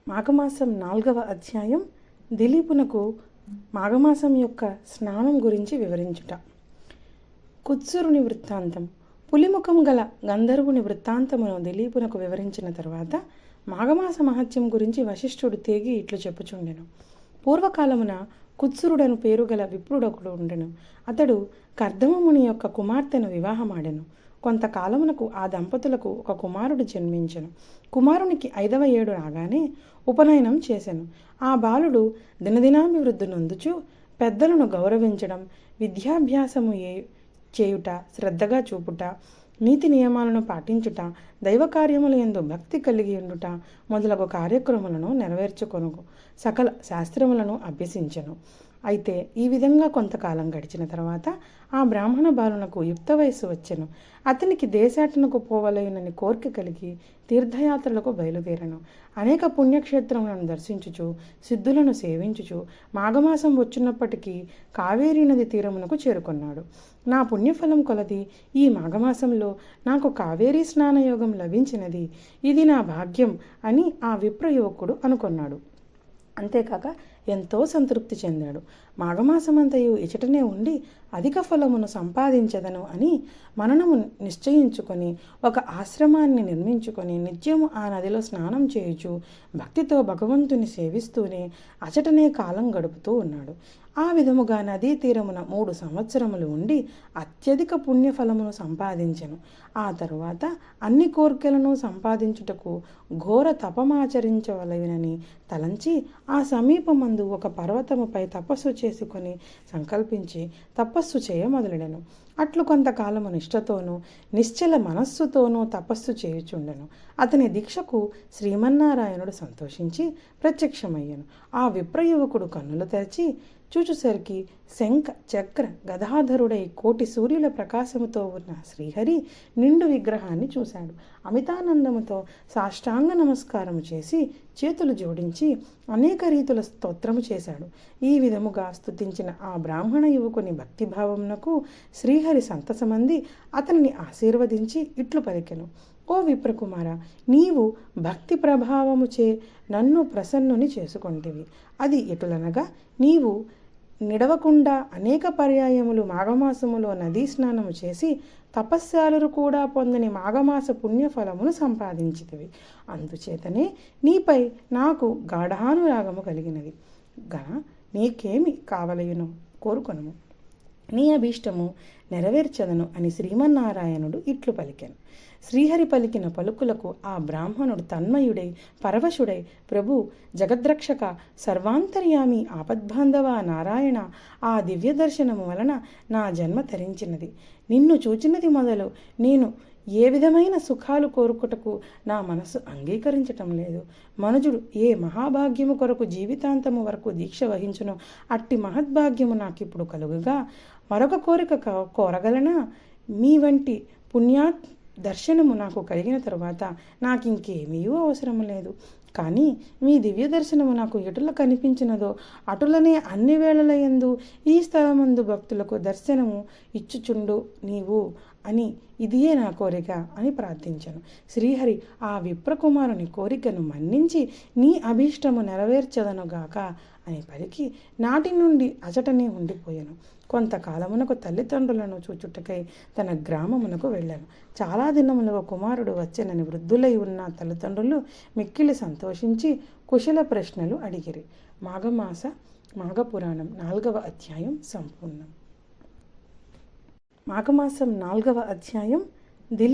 మాఘమాసం 4వ అధ్యాయం దిలీపునకు మాఘమాసం యొక్క స్నానం గురించి వివరించుట. కుత్సురుని వృత్తాంతం. పులిముఖం గల గంధర్వుని వృత్తాంతమును దిలీపునకు వివరించిన తరువాత మాఘమాస మహత్యం గురించి వశిష్ఠుడు తేగి ఇట్లు చెప్పుచుండెను. పూర్వకాలమున కుత్సురుడను పేరు గల విప్రుడొకడు ఉండెను. అతడు కర్దమముని యొక్క కుమార్తెను వివాహమాడెను. కొంతకాలమునకు ఆ దంపతులకు ఒక కుమారుడు జన్మించెను. కుమారునికి 5వ ఏడు రాగానే ఉపనయనం చేసెను. ఆ బాలుడు దినదినాభివృద్ధి నొందుచు పెద్దలను గౌరవించడం, విద్యాభ్యాసము చేయుట, శ్రద్ధగా చూపుట, నీతి నియమాలను పాటించుట, దైవ కార్యముల యందు భక్తి కలిగి ఉండుట మొదలగు కార్యక్రమాలను నెరవేర్చుకొను సకల శాస్త్రములను అభ్యసించెను. అయితే ఈ విధంగా కొంతకాలం గడిచిన తర్వాత ఆ బ్రాహ్మణ బాలునకు యుక్త వయస్సు వచ్చెను. అతనికి దేశాటనకు పోవలేనని కోరిక కలిగి తీర్థయాత్రలకు బయలుదేరను. అనేక పుణ్యక్షేత్రములను దర్శించుచు సిద్ధులను సేవించుచు మాఘమాసం వచ్చినప్పటికీ కావేరీ నది తీరమునకు చేరుకున్నాడు. నా పుణ్యఫలం కొలది ఈ మాఘమాసంలో నాకు కావేరీ స్నానయోగం లభించినది, ఇది నా భాగ్యం అని ఆ విప్ర యువకుడు అనుకున్నాడు. అంతేకాక ఎంతో సంతృప్తి చెందాడు. మాఘమాసమంతయు ఇచటనే ఉండి అధిక ఫలమును సంపాదించదను అని మననము నిశ్చయించుకొని ఒక ఆశ్రమాన్ని నిర్మించుకొని నిత్యము ఆ నదిలో స్నానం చేయుచు భక్తితో భగవంతుని సేవిస్తూనే అచటనే కాలం గడుపుతూ ఉన్నాడు. ఆ విధముగా నదీ తీరమున 3 సంవత్సరములు ఉండి అత్యధిక పుణ్యఫలమును సంపాదించెను. ఆ తరువాత అన్ని కోర్కెలను సంపాదించుటకు ఘోర తపమాచరించవలెనని తలంచి ఆ సమీపమందు ఒక పర్వతముపై తపస్సు చేసుకొని సంకల్పించి తపస్సు చేయ మొదలెడెను. అట్లు కొంతకాలము నిష్ఠతోనూ నిశ్చల మనస్సుతోనూ తపస్సు చేయుచుండెను. అతని దీక్షకు శ్రీమన్నారాయణుడు సంతోషించి ప్రత్యక్షమయ్యను. ఆ విప్రయువకుడు కన్నులు తెరచి చూచుసరికి శంఖ చక్ర గదాధరుడై కోటి సూర్యుల ప్రకాశముతో ఉన్న శ్రీహరి నిండు విగ్రహాన్ని చూశాడు. అమితానందముతో సాష్టాంగ నమస్కారము చేసి చేతులు జోడించి అనేక రీతుల స్తోత్రము చేశాడు. ఈ విధముగా స్తుతించిన ఆ బ్రాహ్మణ యువకుని భక్తిభావమునకు శ్రీహరి సంతసమంది అతనిని ఆశీర్వదించి ఇట్లు పలికెను. ఓ విప్రకుమార, నీవు భక్తి ప్రభావముచే నన్ను ప్రసన్నుని చేసుకొంటివి. అది ఎటులనగా నీవు నిడవకుండా అనేక పర్యాయములు మాఘమాసములో నదీ స్నానము చేసి తపస్యాలురు కూడా పొందని మాఘమాస పుణ్యఫలమును సంపాదించితివి. అందుచేతనే నీపై నాకు గాఢానురాగము కలిగినది. నీకేమి కావలయును కోరుకొనుము, నీ అభీష్టము నెరవేర్చదను అని శ్రీమన్నారాయణుడు ఇట్లు పలికెను. శ్రీహరి పలికిన పలుకులకు ఆ బ్రాహ్మణుడు తన్మయుడై పరవశుడై, ప్రభు, జగద్రక్షక, సర్వాంతర్యామి, ఆపద్బాంధవ నారాయణ, ఆ దివ్య దర్శనము వలన నా జన్మ తరించినది. నిన్ను చూచినది మొదలు నేను ఏ విధమైన సుఖాలు కోరుకుటకు నా మనస్సు అంగీకరించటం లేదు. మనుజుడు ఏ మహాభాగ్యము కొరకు జీవితాంతము వరకు దీక్ష వహించునో అట్టి మహద్భాగ్యము నాకిప్పుడు కలుగుగా మరొక కోరిక కోరగలనా? మీ వంటి పుణ్యాత్ దర్శనము నాకు కలిగిన తరువాత నాకింకేమీ అవసరం లేదు. కానీ మీ దివ్య దర్శనము నాకు ఎటుల కనిపించినదో అటులనే అన్ని వేళలయందు ఈ స్థలమందు భక్తులకు దర్శనము ఇచ్చుచుండు నీవు అని ఇదియే నా కోరిక అని ప్రార్థించను. శ్రీహరి ఆ విప్రకుమారుని కోరికను మన్నించి నీ అభీష్టము నెరవేర్చదనుగాక అని పలికి నాటి నుండి అచటనే ఉండిపోయాను. కొంతకాలమునకు తల్లిదండ్రులను చూచుటకై తన గ్రామమునకు వెళ్ళాను. చాలా దినములుగా కుమారుడు వచ్చెనని వృద్ధులై ఉన్న తల్లిదండ్రులు మిక్కిలి సంతోషించి కుశల ప్రశ్నలు అడిగిరి. మాఘపురాణం 4వ అధ్యాయం సంపూర్ణం. మాఘమాసం 4వ అధ్యాయం